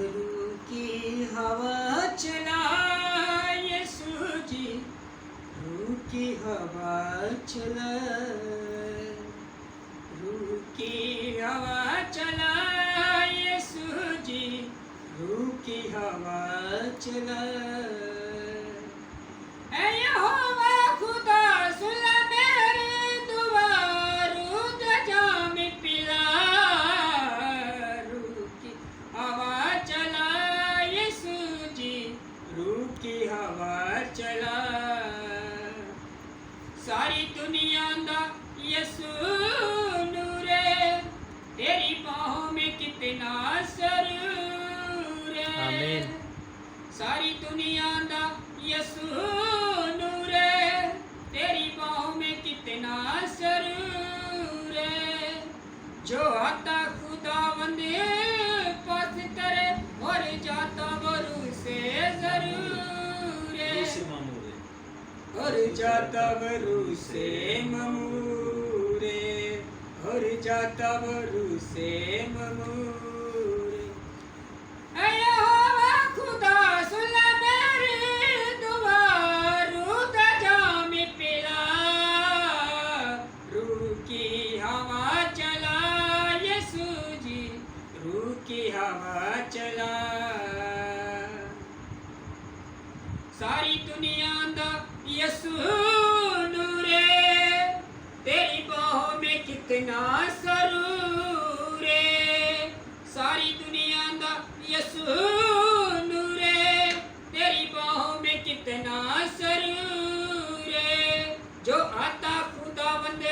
रूकी हवा चला यीशु जी, रूकी हवा चला, रूकी हवा चला यीशु जी, रूकी हवा चला। ऐ यहोवा खुदा सुन ले मेरी दुआ, रूद जाम पिला, रूकी हवा चला यीशु जी, रूकी हवा चला। सारी दुनिया दा यीशु नूर है, तेरी बाहों में कितना सरूर है। आमीन। सारी दुनिया दा यीशु नूर है, तेरी बाहों में कितना सरूर है। जो आता खुदावंद पास करे और जाता वरू से जरूर है, और जाता वरू से ममूरे, और जाता वरू से ममूरे। ऐ यहोवा खुदा सुन ले मेरी दुआ, रूद जाम पिला, रूकी हवा चला यीशु जी, रूकी हवा चला। सारी दुनिया दा यीशु नूर है, तेरी बाहों में कितना सरूर है। सारी दुनिया दा यीशु नूर है, तेरी बाहों में कितना सरूर है। जो आता खुदावंद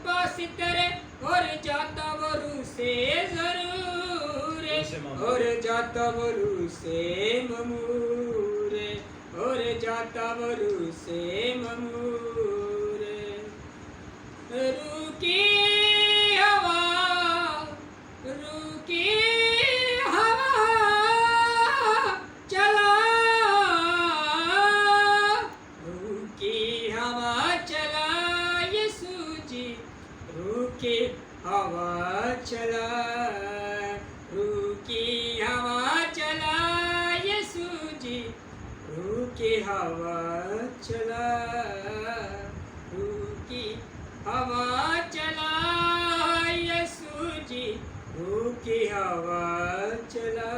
पास तेरे और जाता वरू से जरूर है, और जाता वरू से ममूरे, और जाता वरू से ममूरे। रूकी हवा, रूकी हवा चला, रूकी हवा चला यीशु जी, रूकी हवा चला, रूकी हवा चला यीशु जी, रूकी हवा चला, रूकी हवा चला यीशु जी, रूकी हवा चला।